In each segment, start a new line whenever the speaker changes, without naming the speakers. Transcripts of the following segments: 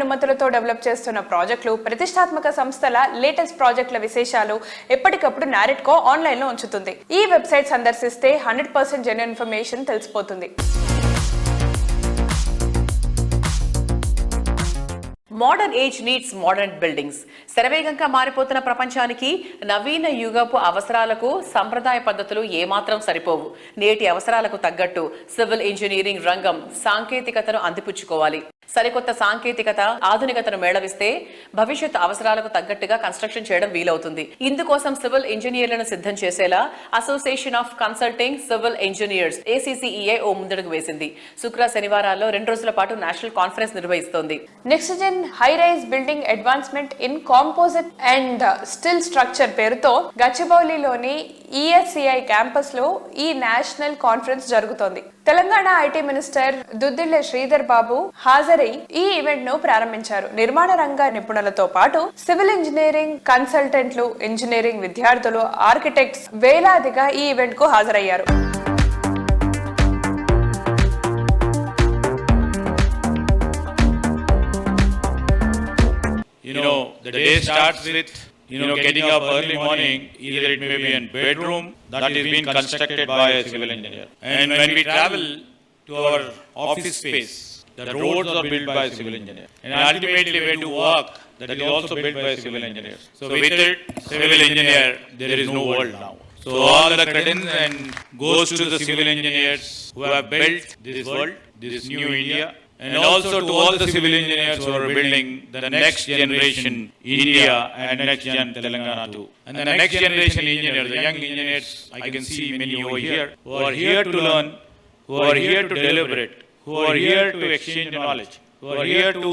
అనుమతులతో develop చేస్తున్న ప్రాజెక్టులు, ప్రతిష్టాత్మక సంస్థల లేటెస్ట్ ప్రాజెక్టుల విశేషాలు ఎప్పటికప్పుడు నారెట్కో ఆన్లైన్లో ఉంచుతుంది. ఈ వెబ్సైట్ సందర్శిస్తే 100% జెన్యూన్ ఇన్ఫర్మేషన్ తెలిసిపోతుంది.
Modern age needs modern buildings. శరవేగంగా మారిపోతున్న ప్రపంచానికి నవీన యుగపు అవసరాలకు సంప్రదాయ పద్ధతులు ఏమాత్రం సరిపోవు. నేటి అవసరాలకు తగ్గట్టు సివిల్ ఇంజనీరింగ్ రంగం సాంకేతికతను అందిపుచ్చుకోవాలి. సరికొత్త సాంకేతికత, ఆధునికతను మేళవిస్తే భవిష్యత్ అవసరాలకు తగ్గట్టుగా కన్స్ట్రక్షన్ చేయడం వీలవుతుంది. ఇందుకోసం సివిల్ ఇంజనీర్లను సిద్ధం చేసేలా association of consulting civil engineers ACCEI ఓ ముందడుగు వేసింది. శుక్ర శనివారాల్లో 2 రోజుల పాటు నేషనల్ కాన్ఫరెన్స్ నిర్వహిస్తోంది.
Next gen high rise building advancement in composite and steel structure పేరుతో గచ్చిబౌలిలోని ESCI క్యాంపస్ లో ఈ నేషనల్ కాన్ఫరెన్స్ జరుగుతోంది. తెలంగాణ ఐటీ మినిస్టర్ దుద్దిళ్ల శ్రీధర్ బాబు హాజరై ఈ ఈవెంట్ ను ప్రారంభించారు. నిర్మాణ రంగ నిపుణులతో పాటు సివిల్ ఇంజనీరింగ్ కన్సల్టెంట్లు, ఇంజనీరింగ్ విద్యార్థులు, ఆర్కిటెక్ట్స్ వేలాదిగా ఈ ఈవెంట్ కు హాజరయ్యారు.
The day starts with getting up early morning. Either it may be in bedroom that is being constructed by a civil engineer, and when we travel to our office space, the roads are built by a civil engineer, and ultimately when you walk, that is also built by a civil engineer. So with it, civil engineer, there is no world now. So all the credence and goes to the civil engineers who have built this world, this new India. And also to all the civil engineers who are building the next generation India and next gen Telangana too. And the next generation engineers, the young engineers, I can see many over here, who are here to learn, who are here to deliberate, who are here to exchange knowledge, who are here to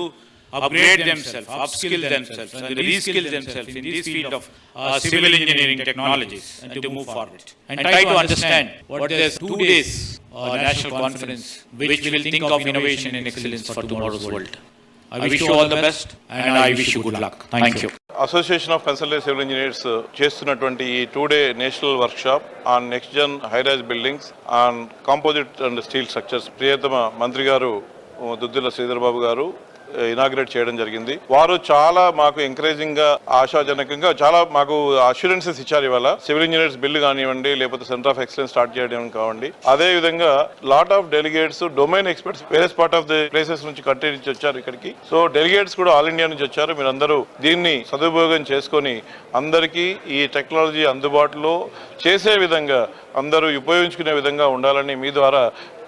upgrade themselves, upskill themselves, and reskill themselves in this field of civil engineering technologies and to move forward. And try to understand what this 2 days national conference, which will think of innovation and excellence for tomorrow's world. I wish you all the best and I wish you good luck. Thank you.
Association of consultant civil engineers చేస్తున్నటువంటి ఈ 2-day national workshop on next gen high rise buildings on composite and steel structures ప్రియతమ మంత్రి గారు దుద్దిళ్ల శ్రీధర్ బాబు గారు inaugurate చేయడం జరిగింది. వారు చాలా మాకు ఎంకరేజింగ్ గా, ఆశాజనకంగా చాలా మాకు అష్యూరెన్సెస్ ఇచ్చారు. ఇవాళ సివిల్ ఇంజనీర్స్ బిల్లు కానివ్వండి, లేకపోతే సెంటర్ ఆఫ్ ఎక్సలెన్స్ స్టార్ట్ చేయడం కావండి, అదే విధంగా lot of delegates, domain experts various part of the places నుంచి కంట్రీ నుంచి వచ్చారు ఇక్కడికి. సో డెలిగేట్స్ కూడా ఆల్ ఇండియా నుంచి వచ్చారు. మీరందరూ దీన్ని సదుపయోగం చేసుకొని అందరికీ ఈ టెక్నాలజీ అందుబాటులో చేసే విధంగా, అందరూ ఉపయోగించుకునే విధంగా ఉండాలని మీ ద్వారా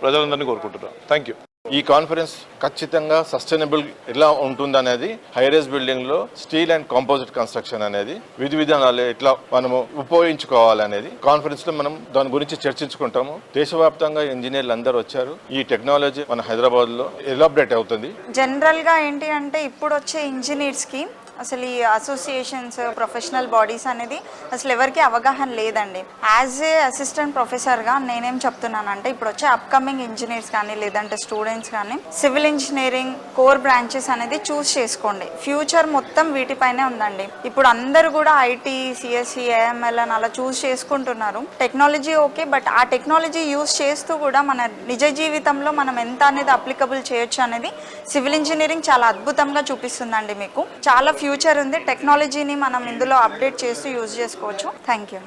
ప్రజలందరినీ కోరుకుంటున్నాను. Thank you.
ఈ కాన్ఫరెన్స్ ఖచ్చితంగా సస్టైనబుల్ ఎలా ఉంటుందనేది, హైరైజ్ బిల్డింగ్ లో స్టీల్ అండ్ కాంపోజిట్ కన్స్ట్రక్షన్ అనేది విధి విధానాలు ఎట్లా మనము ఉపయోగించుకోవాలనేది కాన్ఫరెన్స్ లో మనం దాని గురించి చర్చించుకుంటాము. దేశవ్యాప్తంగా ఇంజనీర్లు అందరూ వచ్చారు. ఈ టెక్నాలజీ మన హైదరాబాద్ లో ఎలాబరేట్ అవుతుంది.
జనరల్ గా ఏంటి అంటే ఇప్పుడు వచ్చే ఇంజనీర్స్ కి అసలు ఈ అసోసియేషన్స్, ప్రొఫెషనల్ బాడీస్ అనేది అసలు ఎవరికి అవగాహన లేదండి. యాజ్ ఏ అసిస్టెంట్ ప్రొఫెసర్గా నేనేం చెప్తున్నానంటే ఇప్పుడు వచ్చే అప్కమింగ్ ఇంజనీర్స్ కానీ లేదంటే స్టూడెంట్స్ కానీ సివిల్ ఇంజనీరింగ్ కోర్ బ్రాంచెస్ అనేది చూస్ చేసుకోండి. ఫ్యూచర్ మొత్తం వీటిపైనే ఉందండి. ఇప్పుడు అందరూ కూడా IT, CSE, AML అని అలా చూస్ చేసుకుంటున్నారు. టెక్నాలజీ ఓకే, బట్ ఆ టెక్నాలజీ యూస్ చేస్తూ కూడా మన నిజ జీవితంలో మనం ఎంత అనేది అప్లికబుల్ చేయొచ్చు అనేది సివిల్ ఇంజనీరింగ్ చాలా అద్భుతంగా చూపిస్తుందండి. మీకు చాలా ఫ్యూచర్ ఉంది. టెక్నాలజీని మనం ఇందులో అప్డేట్ చేస్తూ యూజ్ చేసుకోవచ్చు. Thank you.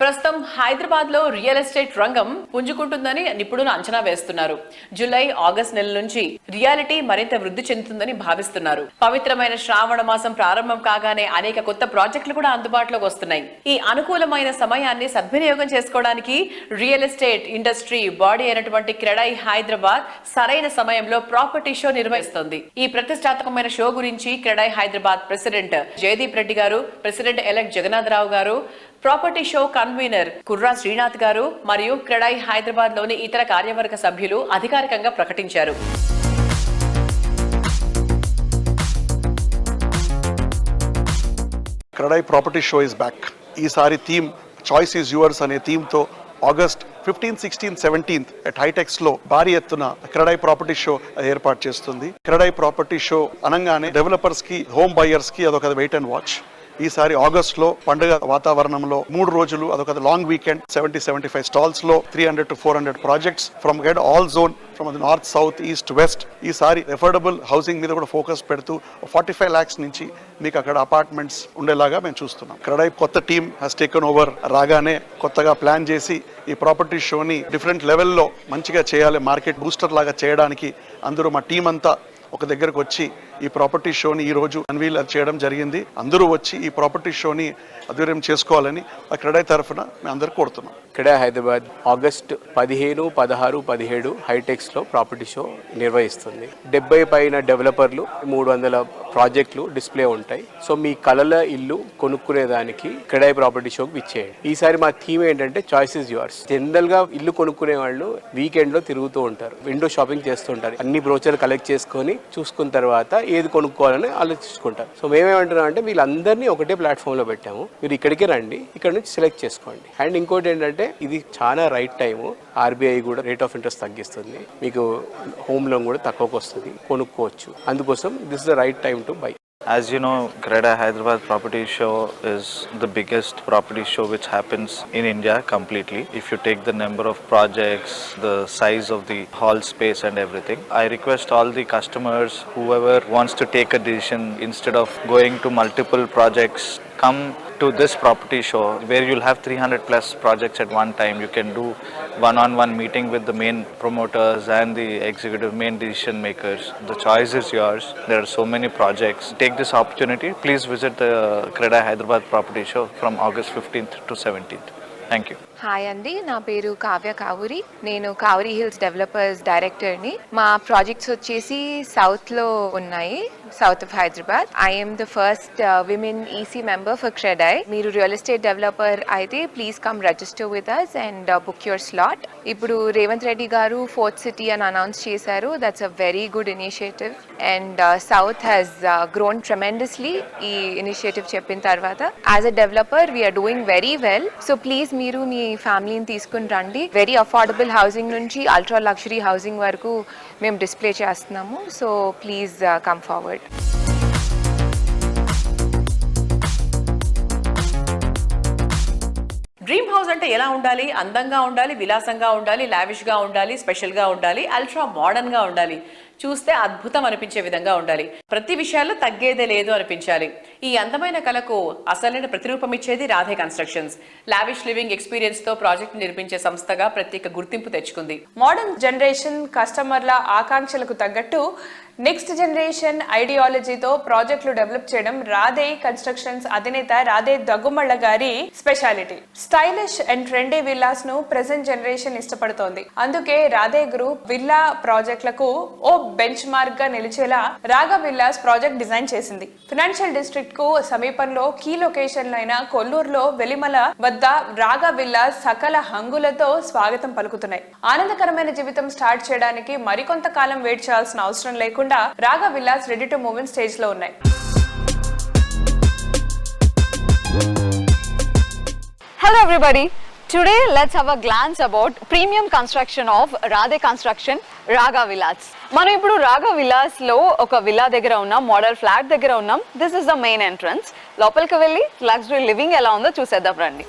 ప్రస్తుతం హైదరాబాద్ లో రియల్ ఎస్టేట్ రంగం పుంజుకుంటుందని నిపుణులు అంచనా వేస్తున్నారు. జూలై, ఆగస్ట్ నెల నుంచి రియాలిటీ మరింత వృద్ధి చెందుతుందని భావిస్తున్నారు. పవిత్రమైన శ్రావణ మాసం ప్రారంభం కాగానే అనేక కొత్త ప్రాజెక్టులు కూడా అందుబాటులోకి వస్తున్నాయి. ఈ అనుకూలమైన సమయాన్ని సద్వినియోగం చేసుకోవడానికి రియల్ ఎస్టేట్ ఇండస్ట్రీ బాడీ అయినటువంటి క్రెడై హైదరాబాద్ సరైన సమయంలో ప్రాపర్టీ షో నిర్వహిస్తోంది. ఈ ప్రతిష్టాత్మకమైన షో గురించి క్రెడై హైదరాబాద్ ప్రెసిడెంట్ జయదీప్ రెడ్డి గారు, ప్రెసిడెంట్ ఎలెక్ట్ జగన్నాథరావు గారు, ప్రాపర్టీ షో కన్వీనర్ కుర్రా శ్రీనాథ్ గారు మరియు క్రెడై హైదరాబాద్ లోని ఇతర కార్యవర్గ సభ్యులు అధికారికంగా ప్రకటించారు.
CREDAI property show is back. ఈసారి థీమ్ చాయిస్ ఈజ్ యువర్స్ అనే థీమ్ తో ఆగస్ట్ 15, 16, 17 అట్ హైటెక్స్ లో భారీ ఎత్తున క్రెడై ప్రాపర్టీ షో ఏర్పాటు చేస్తుంది. క్రెడై ప్రాపర్టీ షో అనగానే డెవలపర్స్ కి, హోమ్ బయర్స్ కి అదొక వెయిట్ అండ్ వాచ్. ఈసారి ఆగస్ట్ లో పండుగ వాతావరణంలో 3 రోజులు అదొక లాంగ్ వీకెండ్ 70-75 స్టాల్స్ లో 300 to 400 projects from head all zone from north south east west. ఈసారి ఎఫోర్డబుల్ హౌసింగ్ మీద కూడా ఫోకస్ పెడుతూ 45 lakhs నుంచి మీకు అక్కడ అపార్ట్మెంట్స్ ఉండేలాగా మేము చూస్తున్నాం. క్రెడై కొత్త టీమ్ హ్యాస్ టేకన్ ఓవర్ రాగానే కొత్తగా ప్లాన్ చేసి ఈ ప్రాపర్టీ షోని డిఫరెంట్ లెవెల్లో మంచిగా చేయాలి, మార్కెట్ బూస్టర్ లాగా చేయడానికి అందరూ మా టీం అంతా ఒక దగ్గరకు వచ్చి ఈ ప్రాపర్టీ షోని ఈ రోజు అన్వీల్ చేయడం జరిగింది. అందరూ వచ్చి ఈ ప్రాపర్టీ షోని అధ్వర్యం చేసుకోవాలని ఆ క్రెడై తరఫున మేము అందరూ కోరుతున్నాం.
క్రెడై హైదరాబాద్ ఆగస్ట్ 15, 16, 17 హైటెక్స్ లో ప్రాపర్టీ షో నిర్వహిస్తుంది. 70 పైన డెవలపర్లు, 300 ప్రాజెక్టులు డిస్ప్లే ఉంటాయి. సో మీ కలల ఇల్లు కొనుక్కునేదానికి క్రెడై ప్రాపర్టీ షోకి విచ్చేయండి. ఈసారి మా థీమ్ ఏంటంటే చాయిస్ ఇస్ యువర్స్. జనరల్ గా ఇల్లు కొనుక్కునే వాళ్ళు వీకెండ్ లో తిరుగుతూ ఉంటారు, విండో షాపింగ్ చేస్తూ ఉంటారు, అన్ని బ్రోచర్లు కలెక్ట్ చేసుకొని చూసుకున్న తర్వాత ఏది కొనుక్కోవాలని ఆలోచించుకుంటారు. సో మేమేమంటున్నాం అంటే వీళ్ళందరినీ ఒకటే ప్లాట్ఫామ్ లో పెట్టాము, మీరు ఇక్కడికే రండి, ఇక్కడ నుంచి సెలెక్ట్ చేసుకోండి. అండ్ ఇంకోటి ఏంటంటే ఇది చాలా రైట్ టైము. ఆర్బీఐ కూడా రేట్ ఆఫ్ ఇంట్రెస్ట్ తగ్గిస్తుంది, మీకు హోమ్ లోన్ కూడా తక్కువకి వస్తుంది, కొనుక్కోవచ్చు. అందుకోసం this is the right time to buy.
As you know, Creda Hyderabad Property Show is the biggest property show which happens in India completely. If you take the number of projects, the size of the hall space and everything, I request all the customers, whoever wants to take a decision instead of going to multiple projects, come to this property show where you'll have 300 plus projects at one time. You can do one-on-one meeting with the main promoters and the executive main decision makers. The choice is yours. There are so many projects. Take this opportunity. Please visit the Creda Hyderabad Property Show from August 15th to 17th. Thank you.
Hi అండి, నా పేరు కావ్య కావూరి. నేను Kavuri hills developers డైరెక్టర్ని. మా projects వచ్చేసి సౌత్లో ఉన్నాయి, south of Hyderabad. I'm the first women EC member for CREDAI. మీరు రియల్ ఎస్టేట్ డెవలపర్ అయితే please come register with us and book your slot. ఇప్పుడు రేవంత్ రెడ్డి గారు 4th సిటీ అని అనౌన్స్ చేశారు. That's a very good initiative and south has grown tremendously ఈ initiative చెప్పిన తర్వాత. As a developer we're doing very well. So please మీరు మీ ఫ్యామిలీని తీసుకుని రండి. వెరీ అఫోర్డబుల్ హౌసింగ్ నుంచి అల్ట్రా లగ్జరీ హౌసింగ్ వరకు మేము డిస్ప్లే చేస్తున్నాము. So please come forward.
Dream house అంటే ఎలా ఉండాలి? అందంగా ఉండాలి, విలాసంగా ఉండాలి, లావిష్గా ఉండాలి, స్పెషల్గా ఉండాలి, అల్ట్రా మోడర్న్గా ఉండాలి, చూస్తే అద్భుతం అనిపించే విధంగా ఉండాలి, ప్రతి విషయాల్లో తగ్గేదే లేదు అనిపించాలి. ఈ అందమైన కళకు అసలైన ప్రతిరూపం ఇచ్చేది Radhe constructions. Lavish living experience తో ప్రాజెక్ట్ నిర్మించే సంస్థగా ప్రత్యేక గుర్తింపు తెచ్చుకుంది.
మోడర్న్ జనరేషన్ కస్టమర్ల ఆకాంక్షలకు తగ్గట్టు నెక్స్ట్ జనరేషన్ ఐడియాలజీతో ప్రాజెక్టులు డెవలప్ చేయడం రాధే కన్స్ట్రక్షన్స్ అధినేత రాధే దగ్గుమళ్ళ గారి speciality. Stylish and trendy villas ను ప్రెసెంట్ జనరేషన్ ఇష్టపడుతోంది. అందుకే రాధే గ్రూప్ విల్లా ప్రాజెక్టులకు ఓ బెంచ్ మార్క్ గా నిలిచేలా రాగా విల్లాస్ ప్రాజెక్ట్ డిజైన్ చేసింది. ఫైనాన్షియల్ డిస్ట్రిక్ట్ కు సమీపంలో కీ లొకేషన్లు అయిన కొల్లూరులో వెలిమల వద్ద రాగా విల్లాస్ సకల హంగులతో స్వాగతం పలుకుతున్నాయి. ఆనందకరమైన జీవితం స్టార్ట్ చేయడానికి మరికొంత కాలం వెయిట్ చేయాల్సిన అవసరం లేకుండా రాగా villas ready to move in stage లో ఉన్నాయి.
Hello everybody. Today let's have a glance about premium construction of Radhe Construction Raga Villas. మనం ఇప్పుడు రాగా విల్లాస్ లో ఒక విల్లా దగ్గర ఉన్నాం, మోడల్ ఫ్లాట్ దగ్గర ఉన్నాం. This is the main entrance. లోపలికి వెళ్ళి లగ్జరీ లివింగ్ ఎలా ఉందో చూసేద్దాం రండి.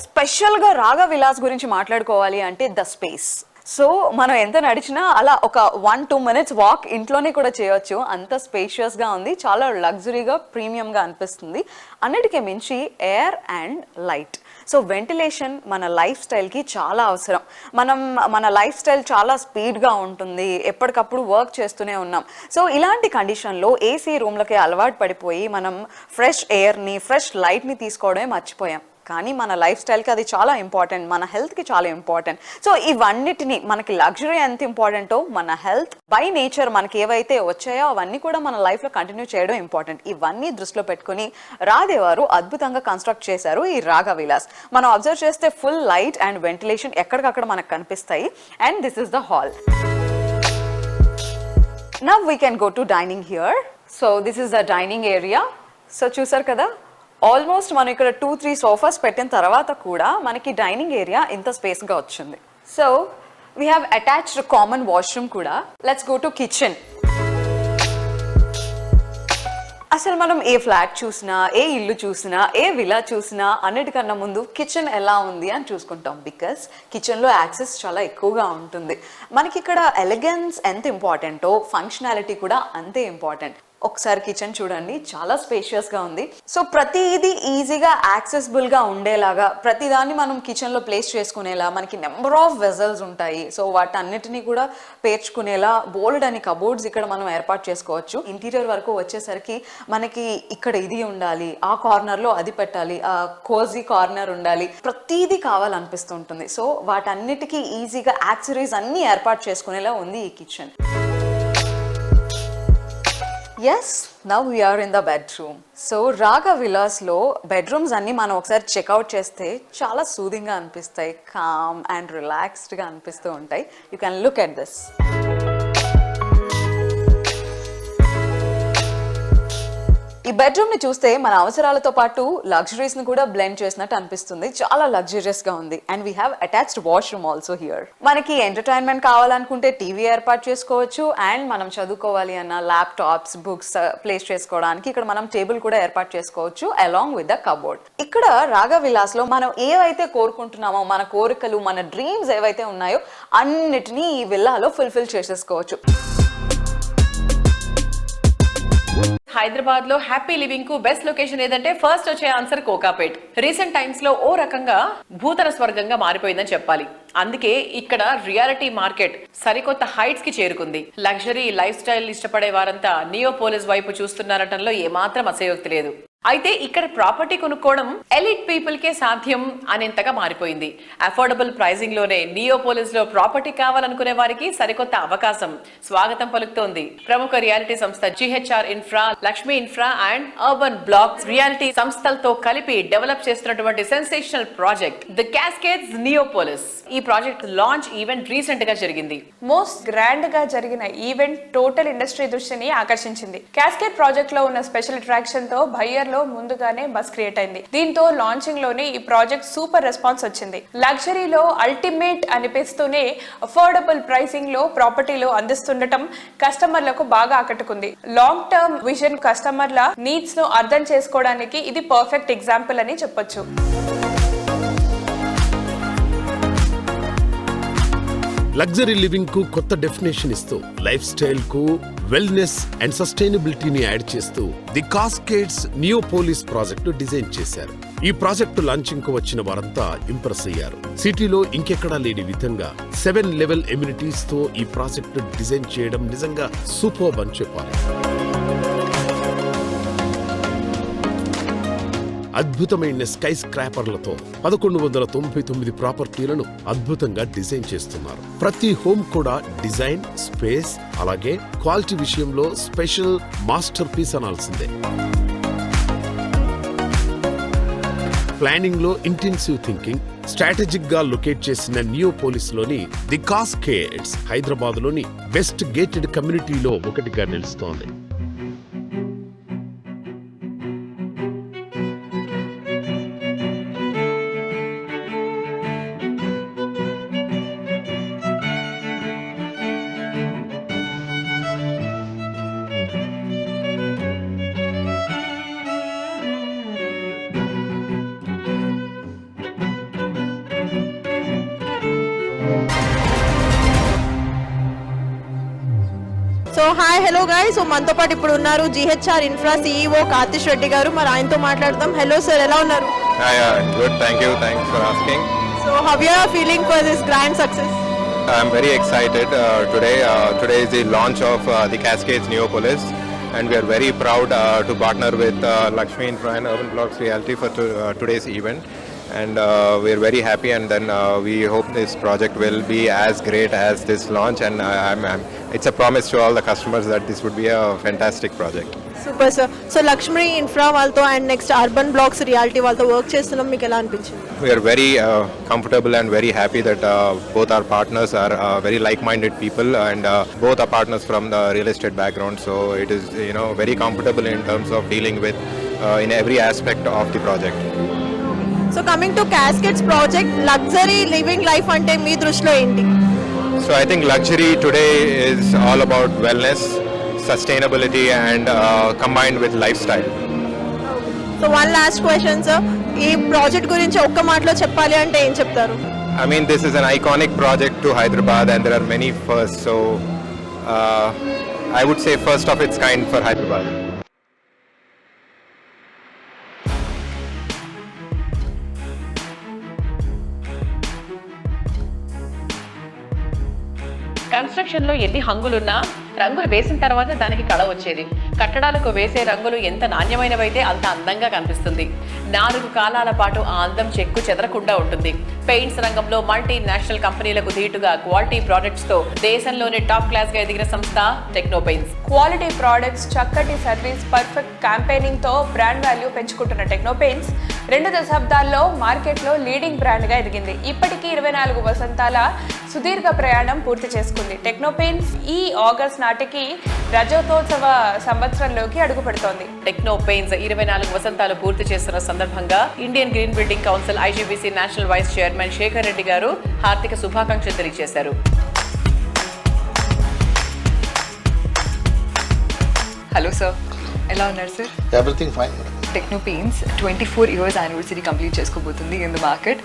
స్పెషల్గా రాగా విలాస్ గురించి మాట్లాడుకోవాలి అంటే ద స్పేస్. సో మనం ఎంత నడిచినా అలా ఒక 1-2 minutes వాక్ ఇంట్లోనే కూడా చేయొచ్చు. అంత స్పేషియస్గా ఉంది, చాలా లగ్జరీగా ప్రీమియంగా అనిపిస్తుంది. అన్నిటికీ మించి air and light. So ventilation మన లైఫ్ స్టైల్కి చాలా అవసరం. మన లైఫ్ స్టైల్ చాలా స్పీడ్గా ఉంటుంది, ఎప్పటికప్పుడు వర్క్ చేస్తూనే ఉన్నాం. సో ఇలాంటి కండిషన్లో ఏసీ రూమ్లకి అలవాటు పడిపోయి మనం ఫ్రెష్ ఎయిర్ని, ఫ్రెష్ లైట్ని తీసుకోవడమే మర్చిపోయాం. కానీ మన లైఫ్ స్టైల్కి అది చాలా ఇంపార్టెంట్, మన హెల్త్కి చాలా ఇంపార్టెంట్. సో ఇవన్నిటిని మనకి లగ్జరీ ఎంత ఇంపార్టెంటో మన హెల్త్ బై నేచర్ మనకి ఏవైతే వచ్చాయో అవన్నీ కూడా మన లైఫ్లో కంటిన్యూ చేయడం ఇంపార్టెంట్. ఇవన్నీ దృష్టిలో పెట్టుకుని రాధే వారు అద్భుతంగా కన్స్ట్రక్ట్ చేశారు ఈ రాగా విలాస్. మనం అబ్జర్వ్ చేస్తే ఫుల్ లైట్ అండ్ వెంటిలేషన్ ఎక్కడికక్కడ మనకు కనిపిస్తాయి. And this is the hall. Now we can go to dining here. So this is the dining area. So చూసారు కదా, ఆల్మోస్ట్ మనం ఇక్కడ 2-3 సోఫాస్ పెట్టిన తర్వాత కూడా మనకి డైనింగ్ ఏరియా ఇంత స్పేస్గా వచ్చింది. So We have attached a common washroom kuda. Let's go to kitchen. అసలు మనం ఏ ఫ్లాట్ చూసినా, ఏ ఇల్లు చూసినా, ఏ విలా చూసినా అన్నిటికన్నా ముందు కిచెన్ ఎలా ఉంది అని చూసుకుంటాం. బికాస్ కిచెన్లో యాక్సెస్ చాలా ఎక్కువగా ఉంటుంది. మనకి ఇక్కడ ఎలిగెన్స్ ఎంత ఇంపార్టెంటో ఫంక్షనాలిటీ కూడా అంతే ఇంపార్టెంట్. ఒకసారి కిచెన్ చూడండి, చాలా స్పేషియస్గా ఉంది. సో ప్రతిదీ ఈజీగా యాక్సెసిబుల్గా ఉండేలాగా, ప్రతిదాన్ని మనం కిచెన్లో ప్లేస్ చేసుకునేలా మనకి నెంబర్ ఆఫ్ వెజల్స్ ఉంటాయి. సో వాటన్నిటిని కూడా పేర్చుకునేలా బోల్డ్ అని కబోర్డ్స్ ఇక్కడ మనం ఏర్పాటు చేసుకోవచ్చు. ఇంటీరియర్ వరకు వచ్చేసరికి మనకి ఇక్కడ ఇది ఉండాలి, ఆ కార్నర్లో అది పెట్టాలి, ఆ కోజీ కార్నర్ ఉండాలి, ప్రతిదీ కావాలనిపిస్తుంటుంది. సో వాటన్నిటికీ ఈజీగా యాక్సెసరీస్ అన్నీ ఏర్పాటు చేసుకునేలా ఉంది ఈ kitchen. Yes, now we're in the bedroom. So Raga విలాస్లో బెడ్రూమ్స్ అన్నీ మనం ఒకసారి చెక్అవుట్ చేస్తే చాలా సూదింగ్గా అనిపిస్తాయి, కామ్ అండ్ రిలాక్స్డ్గా అనిపిస్తూ ఉంటాయి. You can look at this. ఈ బెడ్రూమ్ ని చూస్తే మన అవసరాలతో పాటు లగ్జరీస్ ని కూడా బ్లెండ్ చేసినట్టు అనిపిస్తుంది. చాలా లగ్జరియస్ గా ఉంది. And we have attached washroom also here. మనకి ఎంటర్టైన్మెంట్ కావాలనుకుంటే టీవీ ఏర్పాటు చేసుకోవచ్చు. అండ్ మనం చదువుకోవాలి అన్న ల్యాప్టాప్స్, బుక్స్ ప్లేస్ చేసుకోవడానికి ఇక్కడ మనం టేబుల్ కూడా ఏర్పాటు చేసుకోవచ్చు అలాంగ్ విత్ ద కబోర్డ్. ఇక్కడ రాగా విలాస్ లో మనం ఏవైతే కోరుకుంటున్నామో, మన కోరికలు, మన డ్రీమ్స్ ఏవైతే ఉన్నాయో అన్నిటినీ ఈ విల్లాలో ఫుల్ఫిల్ చేసేసుకోవచ్చు.
హైదరాబాద్ లో హ్యాపీ లివింగ్ కు బెస్ట్ లొకేషన్ ఏదంటే ఫస్ట్ వచ్చే ఆన్సర్ కోకాపేట్. రీసెంట్ టైమ్స్ లో ఓ రకంగా భూతల స్వర్గంగా మారిపోయిందని చెప్పాలి. అందుకే ఇక్కడ రియాలిటీ మార్కెట్ సరికొత్త హైట్స్ కి చేరుకుంది. లగ్జరీ లైఫ్ స్టైల్ ఇష్టపడే వారంతా నియోపోలిస్ వైపు చూస్తున్నారటంలో ఏమాత్రం అసయోక్తి లేదు. అయితే ఇక్కడ ప్రాపర్టీ కొనుక్కోవడం ఎలిట్ పీపుల్ కే సాధ్యం అనేంతగా మారిపోయింది. అఫోర్డబుల్ ప్రైజింగ్ లోనే నియోపోలిస్ లో ప్రాపర్టీ కావాలనుకునే వారికి సరికొత్త అవకాశం స్వాగతం పలుకుతోంది. ప్రముఖ రియాలిటీ సంస్థ GHR infra, Lakshmi infra and urban blocks reality సంస్థలతో కలిపి డెవలప్ చేస్తున్నటువంటి sensational project the Cascades Neopolis. ఈ ప్రాజెక్ట్ లాంచ్ ఈవెంట్ రీసెంట్ గా జరిగింది.
మోస్ట్ గ్రాండ్ గా జరిగిన ఈవెంట్ టోటల్ ఇండస్ట్రీ దృష్టిని ఆకర్షించింది. క్యాస్కేడ్ ప్రాజెక్ట్ లో ఉన్న స్పెషల్ అట్రాక్షన్ తో బయ్యర్ ముందుగానే బస్ క్రియేట్ అయింది. దీంతో లాంచింగ్ లోనే ఈ ప్రాజెక్ట్ సూపర్ రెస్పాన్స్ వచ్చింది. లగ్జరీలో అల్టిమేట్ అనిపిస్తూనే అఫోర్డబుల్ ప్రైసింగ్ లో ప్రాపర్టీలో అందిస్తుండటం కస్టమర్లకు బాగా ఆకట్టుకుంది. లాంగ్ టర్మ్ విజన్ కస్టమర్ల నీడ్స్ ను అర్థం చేసుకోవడానికి ఇది పర్ఫెక్ట్ ఎగ్జాంపుల్ అని చెప్పొచ్చు.
లగ్జరీ లివింగ్ కు కొత్త డెఫినేషన్ ఇస్తూ, లైఫ్ స్టైల్ కు వెల్నెస్ అండ్ సస్టైనబిలిటీని యాడ్ చేస్తూ ది కాస్కేడ్స్ నియోపోలిస్ ప్రాజెక్టు డిజైన్ చేశారు. ఈ ప్రాజెక్టు లాంచింగ్ కు వచ్చిన వారంతా ఇంప్రెస్ అయ్యారు. సిటీలో ఇంకెక్కడా లేని విధంగా 7 లెవెల్ ఎమ్యూనిటీస్ తో ఈ ప్రాజెక్టు డిజైన్ చేయడం నిజంగా సూపర్బ్ అని చెప్పాలి. అద్భుతమైన స్కై స్క్రాపర్లతో 1199 ప్రాపర్టీలను అద్భుతంగా డిజైన్ చేస్తున్నారు. ప్రతి హోమ్ కూడా డిజైన్, స్పేస్ అలాగే క్వాలిటీ విషయంలో స్పెషల్ మాస్టర్ పీస్ అనాల్సిందే. ప్లానింగ్ లో ఇంటెన్సివ్ థింకింగ్, స్ట్రాటజిక్ గా లొకేట్ చేసిన నియోపోలిస్ లోని ది కాస్కేడ్స్ హైదరాబాద్ లోని బెస్ట్ గేటెడ్ కమ్యూనిటీలో ఒకటిగా నిలుస్తోంది.
So hi, hello guys. So మనతో పాటు ఇప్పుడు ఉన్నారు జిహెచ్ఆర్ ఇన్ఫ్రా సిఇఓ కార్తిష్ రెడ్డి గారు. మరి ఆయనతో మాట్లాడదాం. హలో సార్, ఎలా ఉన్నారు?
Good, thank you. Thanks for asking.
So how you are feeling for this grand success?
I'm very excited. Today is the launch of the Cascades Neopolis, and we are very proud to partner with Lakshmi Infra and Urban Blocks Realty for today's event. And we are very happy, and then we hope this project will be as great as this launch, and it's a promise to all the customers that this would be a fantastic project.
Super sir. So Lakshmi Infra వాళ్ళతో and next Urban Blocks Realty వాళ్ళతో work చేస్తున్నాం, మీకు ఎలా అనిపించింది?
We are very comfortable and very happy that both our partners are very like-minded people, and both are partners from the real estate background, so it is very comfortable in terms of dealing with in every aspect of the project.
So coming to Cascades project, luxury living life అంటే మీ దృష్టిలో ఏంటి?
So I think luxury today is all about wellness, sustainability, and combined with lifestyle.
So one last question sir, ఈ project గురించి ఒక్క మాటలో చెప్పాలి అంటే ఏం చెప్తారు?
I mean, this is an iconic project to Hyderabad, and there are many firsts. So I would say first of its kind for Hyderabad.
Construction లో ఎన్ని హంగులున్నా రంగులు వేసిన తర్వాత దానికి కళ వచ్చేది. కట్టడాలకు వేసే రంగులు ఎంత నాణ్యమైనవైతే అంత అందంగా కనిపిస్తుంది. 4 కాలాల పాటు ఆ అందం చెక్కు చెదరకుండా ఉంటుంది. పెయింట్స్ రంగంలో మల్టీనేషనల్ కంపెనీలకు ధీటుగా క్వాలిటీ ప్రొడక్ట్స్ తో దేశంలోనే టాప్ క్లాస్ గా ఎదిగిన సంస్థ టెక్నో పెయింట్స్.
క్వాలిటీ ప్రోడక్ట్స్, చక్కటి సర్వీస్, పర్ఫెక్ట్ క్యాంపెయినింగ్ తో బ్రాండ్ వాల్యూ పెంచుకుంటున్న టెక్నో పెయింట్స్ 2 దశాబ్దాల్లో మార్కెట్లో లీడింగ్ బ్రాండ్ గా ఎదిగింది. ఇప్పటికీ 24 వసంతాల సుదీర్ఘ ప్రయాణం పూర్తి చేసుకుంది. టెక్నో పెయింట్స్ ఈ ఆగస్ట్ నాటికి రజతోత్సవ సంవత్సరంలోకి అడుగు పెడుతోంది.
టెక్నో పెయింట్స్ 24 వసంతాలు పూర్తి చేస్తున్న సందర్భంగా Indian green building council IGBC national vice chairman Shekhar Reddy గారు హార్దిక శుభాకాంక్షలు తెలియజేశారు.
హలో సార్, ఎలా ఉన్నారు sir?
Everything fine.
Techno Paints 24 years anniversary complete చేసుకోబోతుంది in the market.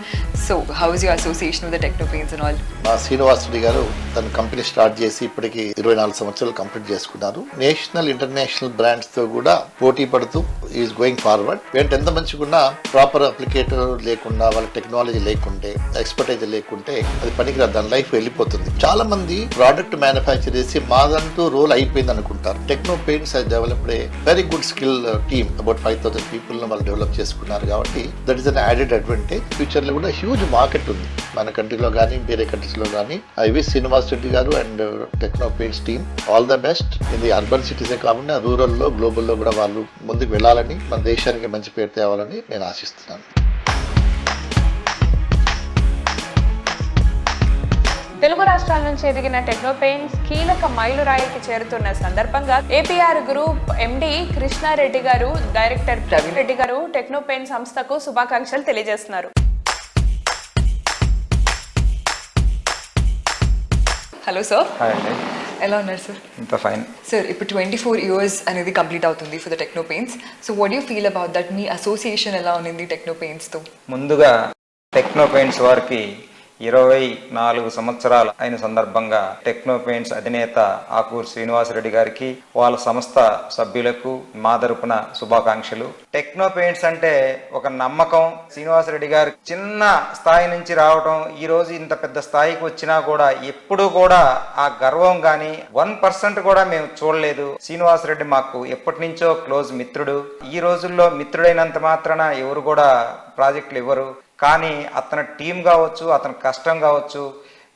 So how is your association with the Techno Paints and all?
మా శ్రీనివాస్ రెడ్డి గారు తన కంపెనీ స్టార్ట్ చేసి ఇప్పటికి 24 సంవత్సరాలు కంప్లీట్ చేసుకున్నారు. నేషనల్ ఇంటర్నేషనల్ బ్రాండ్స్ తో కూడా పోటీ పడుతూ ఈజ్ గోయింగ్ ఫార్వర్డ్. ఏంటంటే ఎంత మంచిగా ప్రాపర్ అప్లికేటర్ లేకుండా, వాళ్ళ టెక్నాలజీ లేకుంటే, ఎక్స్పర్టైజ్ లేకుంటే అది పనికిరాదు, దాని లైఫ్ వెళ్ళిపోతుంది. చాలా మంది ప్రోడక్ట్ మ్యానుఫ్యాక్చర్ చేసి మాదంటూ రోల్ అయిపోయింది అనుకుంటారు. Techno paints has developed a very good skill team. About 5,000 people వాళ్ళు డెవలప్ చేసుకున్నారు కాబట్టి that is an added advantage. Future లో కూడా హ్యూజ్ మార్కెట్ ఉంది మన కంట్రీలో కానీ వేరే కంట్రీస్ లో కానీ. ఐ విష్ శ్రీనివాస్ రెడ్డి గారు and techno paints team all the best. ఇది అర్బన్ సిటీసే కాకుండా రూరల్ లో, గ్లోబల్ లో కూడా వాళ్ళు ముందుకు వెళ్ళాలని, మన దేశానికి మంచి పేరు తేవాలని నేను ఆశిస్తున్నాను.
తెలుగు రాష్ట్రాల నుంచి ఎదిగిన టెక్నో పెయింట్స్ కీలక మైలురాయికి చేరుతున్న సందర్భంగా ఏపీఆర్ గ్రూప్ MD కృష్ణారెడ్డి గారు, డైరెక్టర్ ప్రవీణ్ రెడ్డి గారు టెక్నో పెయింట్ సంస్థకు శుభాకాంక్షలు తెలియజేస్తున్నారు.
హలో సార్,
హాయ్ అండి.
ఎలా ఉన్నారు సార్?
ఇంత ఫైన్
సార్, ఇప్పుడు 24 years అనేది కంప్లీట్ అవుతుంది for the Techno paints. So what you feel about that? Me association ఎలా ఉంది టెక్నో పెయింట్స్తో?
ముందుగా టెక్నో పెయింట్స్ వారికి 24 సంవత్సరాలు అయిన సందర్భంగా టెక్నో పెయింట్స్ అధినేత ఆకూరు శ్రీనివాసరెడ్డి గారికి, వాళ్ళ సంస్థ సభ్యులకు మా తరపున శుభాకాంక్షలు. టెక్నో పెయింట్స్ అంటే ఒక నమ్మకం. శ్రీనివాసరెడ్డి గారు చిన్న స్థాయి నుంచి రావడం, ఈ రోజు ఇంత పెద్ద స్థాయికి వచ్చినా కూడా ఎప్పుడు కూడా ఆ గర్వం గాని 1% కూడా మేము చూడలేదు. శ్రీనివాసరెడ్డి మాకు ఎప్పటి నుంచో క్లోజ్ మిత్రుడు. ఈ రోజుల్లో మిత్రుడైనంత మాత్రాన ఎవరు కూడా ప్రాజెక్టులు ఇవ్వరు. కానీ అతని టీం కావచ్చు, అతని కష్టం కావచ్చు,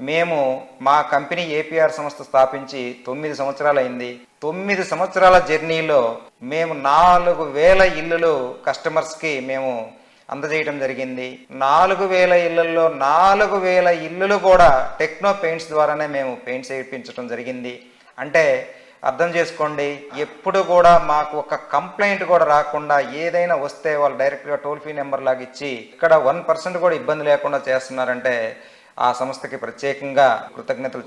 మేము మా కంపెనీ ఏపీఆర్ సంస్థ స్థాపించి 9 సంవత్సరాలు అయింది. 9 సంవత్సరాల జర్నీలో మేము 4,000 ఇళ్ళు కస్టమర్స్కి మేము అందజేయడం జరిగింది. 4,000 ఇళ్లలో 4,000 ఇళ్ళు కూడా టెక్నో పెయింట్స్ ద్వారానే మేము పెయింట్స్ వేయించడం జరిగింది. అంటే అర్థం చేసుకోండి, ఎప్పుడు కూడా మాకు ఒక కంప్లైంట్ కూడా రాకుండా ఏదైనా వస్తే వాళ్ళు డైరెక్ట్గా టోల్ ఫ్రీ నెంబర్ లాగా ఇచ్చి ఇక్కడ 1% కూడా ఇబ్బంది లేకుండా చేస్తున్నారంటే ఆ సంస్థకి ప్రత్యేకంగా కృతజ్ఞతలు.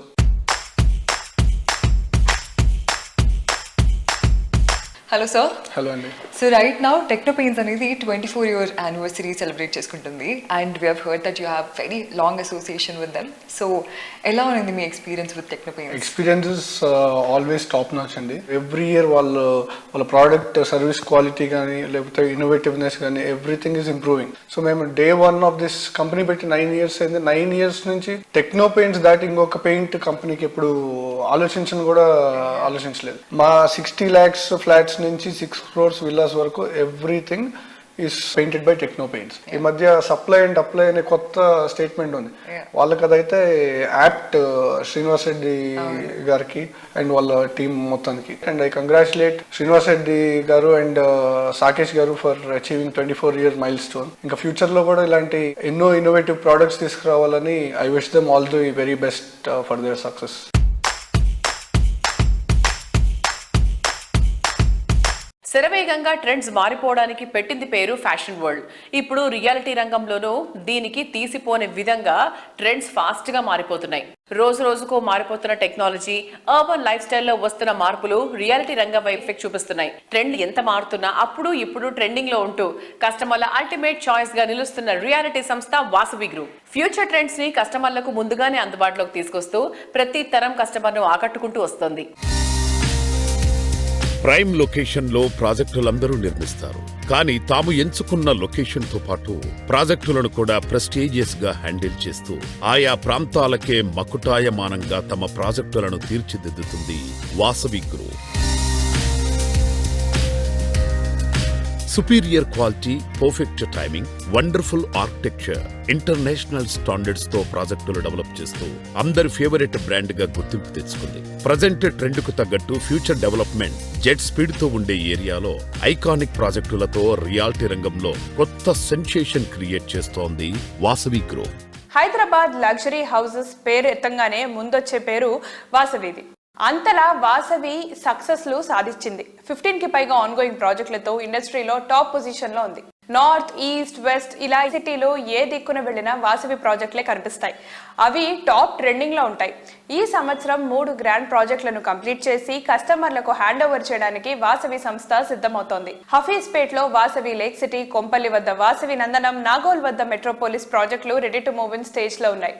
Hello sir.
హలో అండి.
So right now Techno Paints అనేది 24 year యానివర్సరీ సెలబ్రేట్ చేసుకుంటుంది and we have heard that you have very long association with them. So ఎలా ఉంది మీ experience with Techno Paints?
Experience is always top notch అండి. Every year వాళ్ళ product service quality కానీ లేకపోతే innovativeness కానీ everything is improving. So మేము Day 1 of this company పెట్టి 9 years అయింది. 9 years నుంచి టెక్నో పెయింట్స్ దాటి ఇంకొక పెయింట్ కంపెనీకి ఎప్పుడు ఆలోచించలేదు. మా 60 lakhs ఫ్లాట్స్ నుంచి 6 crores విల్లాస్ వరకు everything is painted by techno paints. ఈ మధ్య సప్లై అండ్ అప్లై అనే కొత్త స్టేట్మెంట్ ఉంది వాళ్ళకి. అదైతే యాప్ట్ శ్రీనివాస్ రెడ్డి గారికి అండ్ వాళ్ళ టీం మొత్తానికి. And I congratulate Srinivas Reddy గారు అండ్ సాకేష్ గారు for achieving 24 year mile stone. ఇంకా ఫ్యూచర్ లో కూడా ఇలాంటి ఎన్నో ఇన్నోవేటివ్ ప్రోడక్ట్స్ తీసుకురావాలని I wish them all the very best for their success.
శరవేగంగా ట్రెండ్స్ మారిపోవడానికి పెట్టింది పేరు ఫ్యాషన్ వరల్డ్. ఇప్పుడు రియాలిటీ రంగంలోనూ దీనికి తీసిపోని విధంగా ట్రెండ్స్ ఫాస్ట్ గా మారిపోతున్నాయి. రోజు రోజుకు మారిపోతున్న టెక్నాలజీ, అర్బన్ లైఫ్ స్టైల్లో వస్తున్న మార్పులు రియాలిటీ రంగం వైపు ఎఫెక్ట్ చూపిస్తున్నాయి. ట్రెండ్ ఎంత మారుతున్నా అప్పుడు ఇప్పుడు ట్రెండింగ్ లో ఉంటూ కస్టమర్ల అల్టిమేట్ చాయిస్ గా నిలుస్తున్న రియాలిటీ సంస్థ వాసవి గ్రూప్ ఫ్యూచర్ ట్రెండ్స్ ని కస్టమర్లకు ముందుగానే అందుబాటులోకి తీసుకొస్తూ ప్రతి తరం కస్టమర్ ను ఆకట్టుకుంటూ వస్తుంది.
ప్రైమ్ లొకేషన్ లో ప్రాజెక్టులందరూ నిర్మిస్తారు, కానీ తాము ఎంచుకున్న లొకేషన్ తో పాటు ప్రాజెక్టులను కూడా ప్రెస్టీజియస్ గా హ్యాండిల్ చేస్తూ ఆయా ప్రాంతాలకే మకుటాయమానంగా తమ ప్రాజెక్టులను తీర్చిదిద్దుతుంది Vasavi group. Superior quality, perfect timing, wonderful architecture, international standards తో ప్రాజెక్టులు డెవలప్ చేస్తూ అందరి ఫేవరెట్ బ్రాండ్ గా గుర్తింపు తెచ్చుకుంది. ప్రజెంట్ ట్రెండ్ కు తగ్గట్టు ఫ్యూచర్ డెవలప్మెంట్ జెట్ స్పీడ్ తో ఉండే ఏరియాలో ఐకానిక్ ప్రాజెక్టులతో రియాలిటీ రంగంలో కొత్త సెన్సేషన్ క్రియేట్ చేస్తోంది Vasavi group.
Hyderabad luxury houses పేరు ఎత్తంగానే ముందొచ్చే పేరు వాసవిది. అంతలా వాసవి సక్సెస్లు సాధించింది. 15కి పైగా ఆన్గోయింగ్ ప్రాజెక్టులతో ఇండస్ట్రీలో టాప్ పొజిషన్లో ఉంది. నార్త్, ఈస్ట్, వెస్ట్ ఇలా సిటీలో ఏ దిక్కున వెళ్ళినా వాసవి ప్రాజెక్టులే కనిపిస్తాయి. అవి టాప్ ట్రెండింగ్లో ఉంటాయి. ఈ సంవత్సరం 3 గ్రాండ్ ప్రాజెక్టులను కంప్లీట్ చేసి కస్టమర్లకు హ్యాండ్ ఓవర్ చేయడానికి వాసవి సంస్థ సిద్ధమవుతోంది. హఫీజ్పేట్లో వాసవి లేక్ సిటీ, కొంపల్లి వద్ద వాసవి నందనం, నాగోల్ వద్ద మెట్రోపోలిస్ ప్రాజెక్టులు రెడీ టు మూవ్ ఇన్ స్టేజ్లో ఉన్నాయి.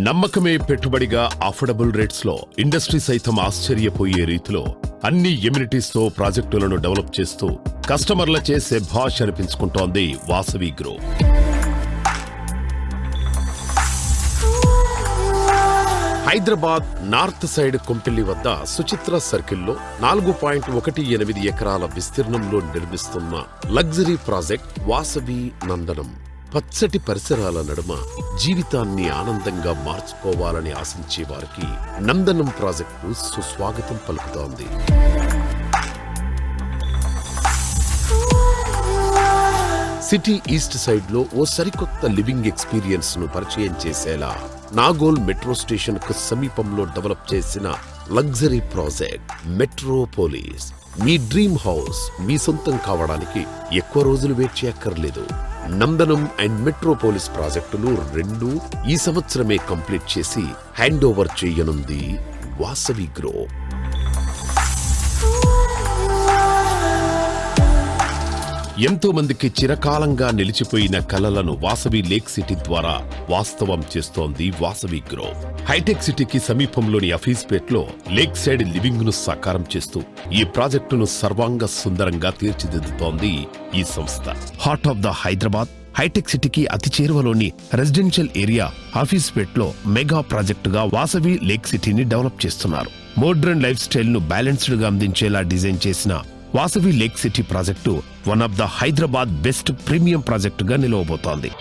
నమ్మకమే పెట్టుబడిగా అఫోర్డబుల్ రేట్స్ లో ఇండస్ట్రీ సైతం ఆశ్చర్యపోయే రీతిలో అన్ని ఎమ్యూనిటీస్ తో ప్రాజెక్టులను డెవలప్ చేస్తూ కస్టమర్లచే శభాష్ అనిపించుకుంటోంది Vasavi group. Hyderabad north side Kompally వద్ద సుచిత్ర సర్కిల్లో 4.18 ఎకరాల విస్తీర్ణంలో నిర్మిస్తున్న లగ్జరీ ప్రాజెక్ట్ వాసవి నందనం. పచ్చటి పరిసరాల నడుమ జీవితాన్ని ఆనందంగా మార్చుకోవాలని ఆశించే వారికి నందనం ప్రాజెక్టు సుస్వాగతం పలుకుతోంది. సిటీ ఈస్ట్ సైడ్ లో ఓ సరికొత్త లివింగ్ ఎక్స్పీరియన్స్ ను పరిచయం చేసేలా నాగోల్ మెట్రో స్టేషన్ కు సమీపంలో డెవలప్ చేసిన లగ్జరీ ప్రాజెక్ట్ మెట్రోపోలిస్. మీ డ్రీమ్ హౌస్ మీ సొంతం కావడానికి ఎక్కువ రోజులు వెయిట్ చేయక్కర్లేదు. నందనం అండ్ మెట్రోపోలిస్ ప్రాజెక్టులు 2 ఈ సంవత్సరమే కంప్లీట్ చేసి హ్యాండ్ ఓవర్ చేయనుంది వాసవి గ్రూప్. ఎంతో మందికి చిరకాలంగా నిలిచిపోయిన కలలను వాసవి లేక్ సిటీ ద్వారా వాస్తవం చేస్తోంది వాసవి గ్రూప్. హైటెక్ సిటీకి సమీపంలోని హఫీజ్పేట్లో లేక్ సైడ్ లివింగ్ ను సాకారం చేస్తూ ఈ ప్రాజెక్టును సర్వాంగ సుందరంగా తీర్చిదిద్దుతోంది ఈ సంస్థ. Heart of the Hyderabad hitech సిటీకి అతి చేరువలోని రెసిడెన్షియల్ ఏరియా హఫీజ్పేట్లో మెగా ప్రాజెక్టుగా వాసవి లేక్ సిటీని డెవలప్ చేస్తున్నారు. మోడ్రన్ లైఫ్ స్టైల్ ను బ్యాలెన్స్డ్ గా అందించేలా డిజైన్ చేసిన Vasavi lake city project one of the Hyderabad best premium ప్రాజెక్టుగా నిలవబోతోంది.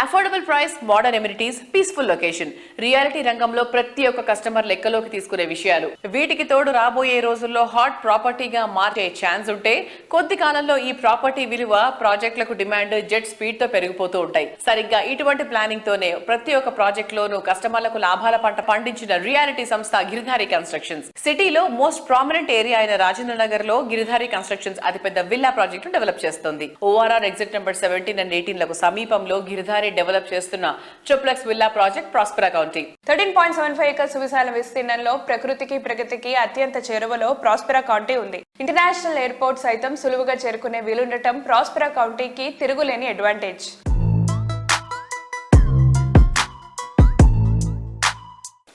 Affordable price, modern amenities, peaceful location reality రంగంలో ప్రతి ఒక్క కస్టమర్ లెక్కలోకి తీసుకునే విషయాలు. వీటికి తోడు రాబోయే రోజుల్లో హాట్ ప్రాపర్టీగా మార్చే ఛాన్స్ ఉంటే కొద్ది కాలంలో ఈ ప్రాపర్టీ విలువ, ప్రాజెక్టులకు డిమాండ్ జెట్ స్పీడ్ తో పెరిగిపోతూ ఉంటాయి. సరిగ్గా ఇటువంటి ప్లానింగ్ తోనే ప్రతి ఒక్క ప్రాజెక్ట్ లోనూ కస్టమర్లకు లాభాల పంట పండించిన రియాలిటీ సంస్థ గిరిధారి కన్స్ట్రక్షన్స్. సిటీలో మోస్ట్ ప్రామినెంట్ ఏరియా అయిన రాజేంద్ర నగర్ లో గిరిధారి కన్స్ట్రక్షన్స్ అతిపెద్ద విల్లా ప్రాజెక్టు డెవలప్ చేస్తోంది. ORR ఎగ్జిట్ నెంబర్ 17 and 18 లకు సమీపంలో గిరిధారి డెవలప్ చేస్తున్న triplex villa project Prospera County.
13.75 acres సువిశాల విస్తీర్ణంలో ప్రకృతికి ప్రగతికి అత్యంత చేరువలో ప్రాస్పెరా కౌంటీ ఉంది. ఇంటర్నేషనల్ ఎయిర్పోర్ట్ సైతం సులువుగా చేరుకునే వీలుండటం ప్రాస్పెరా కౌంటీకి తిరుగులేని అడ్వాంటేజ్.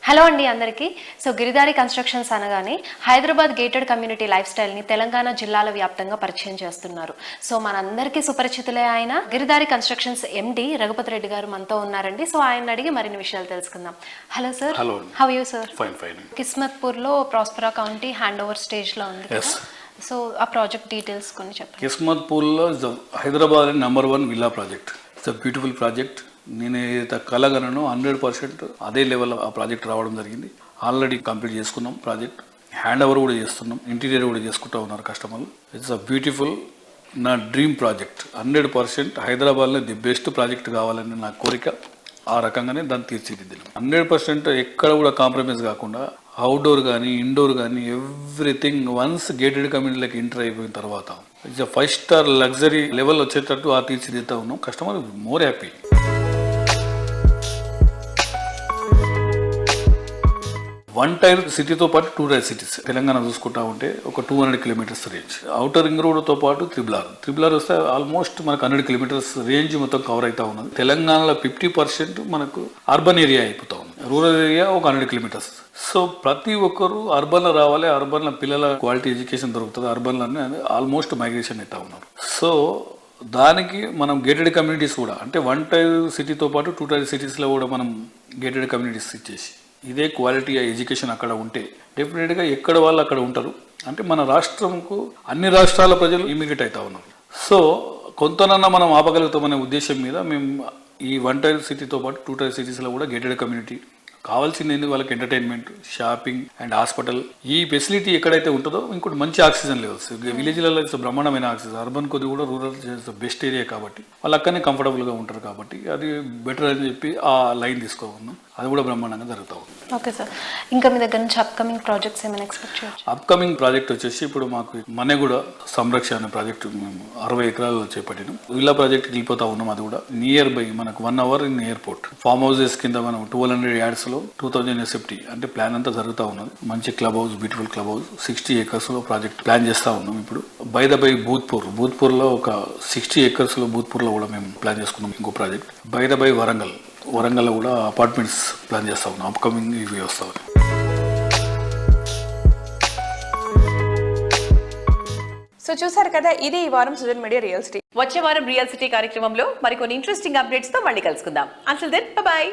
హలో అండి అందరికీ. సో గిరిధారి కన్స్ట్రక్షన్స్ అనగానే హైదరాబాద్ గేటెడ్ కమ్యూనిటీ లైఫ్ స్టైల్ని తెలంగాణ జిల్లాల వ్యాప్తంగా పరిచయం చేస్తున్నారు. సో మనందరికీ సుపరిచితులే ఆయన గిరిధారి కన్స్ట్రక్షన్స్ MD రఘుపతి రెడ్డి గారు మనతో ఉన్నారండి. సో ఆయన అడిగి మరిన్ని విషయాలు తెలుసుకుందాం. Hello sir.
Hello.
How you sir?
Fine fine.
కిస్మత్పూర్లో ప్రాస్పెరా కౌంటీ హ్యాండ్ ఓవర్ స్టేజ్లో ఉంది కదా. సో ఆ ప్రాజెక్ట్ డీటెయిల్స్ కొన్ని చెప్పండి.
కిస్మత్పూర్లో Hyderabad #1 villa project. It's a beautiful project. నేను ఏదైతే కలగనో 100% అదే లెవెల్ ఆ ప్రాజెక్ట్ రావడం జరిగింది. ఆల్రెడీ కంప్లీట్ చేసుకున్నాం ప్రాజెక్ట్. హ్యాండ్ ఓవర్ కూడా చేస్తున్నాం. ఇంటీరియర్ కూడా చేసుకుంటూ ఉన్నారు కస్టమర్లు. ఇట్స్ అ బ్యూటిఫుల్, నా డ్రీమ్ ప్రాజెక్ట్. 100% హైదరాబాద్లో ది బెస్ట్ ప్రాజెక్ట్ కావాలని నా కోరిక. ఆ రకంగానే దాన్ని తీర్చిదిద్దాం. 100% ఎక్కడ కూడా కాంప్రమైజ్ కాకుండా అవుట్డోర్ కానీ ఇండోర్ కానీ ఎవ్రీథింగ్ వన్స్ గేటెడ్ కమ్యూనిటీలోకి ఎంటర్ అయిపోయిన తర్వాత ఇట్స్ 5 స్టార్ లగ్జరీ లెవెల్ వచ్చేటట్టు ఆ తీర్చిదిద్దుతా ఉన్నాం. Customer more happy. One tier సిటీతో పాటు 2 టైర్ సిటీస్ తెలంగాణ చూసుకుంటా ఉంటే ఒక 200 కిలోమీటర్స్ రేంజ్. అవుటర్ రింగ్ రోడ్తో పాటు త్రిబుల్ ఆర్ వస్తే ఆల్మోస్ట్ మనకు 100 కిలోమీటర్స్ రేంజ్ మొత్తం కవర్ అవుతా ఉన్నది. తెలంగాణలో 50% మనకు అర్బన్ ఏరియా అయిపోతా ఉంది. రూరల్ ఏరియా ఒక 100 కిలోమీటర్స్. సో ప్రతి ఒక్కరు అర్బన్లో రావాలి, అర్బన్లో పిల్లల క్వాలిటీ ఎడ్యుకేషన్ దొరుకుతుంది, అర్బన్లోనే ఆల్మోస్ట్ మైగ్రేషన్ అవుతా ఉన్నారు. సో దానికి మనం గేటెడ్ కమ్యూనిటీస్ కూడా అంటే 1 టైర్ సిటీతో పాటు 2 టైర్ సిటీస్లో కూడా మనం గేటెడ్ కమ్యూనిటీస్ ఇచ్చేసి ఇదే క్వాలిటీ ఎడ్యుకేషన్ అక్కడ ఉంటే డెఫినెట్గా ఎక్కడ వాళ్ళు అక్కడ ఉంటారు. అంటే మన రాష్ట్రంకు అన్ని రాష్ట్రాల ప్రజలు ఇమిగ్రేట్ అవుతా ఉన్నారు. సో కొంతనన్నా మనం ఆపగలుగుతామనే ఉద్దేశం మీద మేము ఈ 1 టైర్ సిటీతో పాటు 2 టైర్ సిటీస్లో కూడా గేటెడ్ కమ్యూనిటీ కావాల్సింది వాళ్ళకి ఎంటర్టైన్మెంట్, షాపింగ్ అండ్ హాస్పిటల్ ఈ ఫెసిలిటీ ఎక్కడైతే ఉంటుందో ఇంకోటి మంచి ఆక్సిజన్ లెవెల్స్. విలేజ్లలో బ్రహ్మాండమైన ఆక్సిజన్, అర్బన్ కొద్ది కూడా రూరల్ బెస్ట్ ఏరియా కాబట్టి వాళ్ళు అక్కడనే కంఫర్టబుల్గా ఉంటారు కాబట్టి అది బెటర్ అని చెప్పి ఆ లైన్ తీసుకోకున్నాం. అది కూడా బ్రహ్మాండంగా జరుగుతూ ఉంది.
ఓకే సార్, ఇంకా మీ దగ్గర నుంచి అప్కమింగ్ ప్రాజెక్ట్స్ ఏమైనా ఎక్స్పెక్ట్ చేయొచ్చు?
అప్కమింగ్ ప్రాజెక్ట్ వచ్చేసి ఇప్పుడు మాకు మన్నెగూడ సంరక్షణ అనే ప్రాజెక్టు మేము 60 ఎకరాలు చేపట్టినాం. విల్లా ప్రాజెక్ట్ వెళ్ళిపోతా ఉన్నాం. అది కూడా నియర్ బై మనకు 1 hour in airport. Farm houses కింద మనం 1200 యార్డ్స్లో 2000 SFT అంటే ప్లాన్ అంతా జరుగుతూ ఉన్నది. మంచి club house, beautiful club house 60 ఏకర్స్లో ప్రాజెక్ట్ ప్లాన్ చేస్తూ ఉన్నాం. ఇప్పుడు బై భూత్పూర్లో ఒక 60 ఏకర్స్లో భూత్పూర్లో కూడా మేము ప్లాన్ చేసుకున్నాం ఇంకో ప్రాజెక్ట్. బై వరంగల్లో కూడా అపార్ట్మెంట్స్ ప్లాన్ చేస్తా ఉన్నాం. అప్కమింగ్ ఇవి వస్తాయి.
సో చూసారు కదా, ఇది ఈ వారం సుజన్ మీడియా రియల్ సిటీ.
వచ్చే వారం రియల్ సిటీ కార్యక్రమంలో మరికొన్ని ఇంట్రెస్టింగ్ అప్డేట్స్ తో మళ్ళీ కలుసుకుందాం. Until then bye by.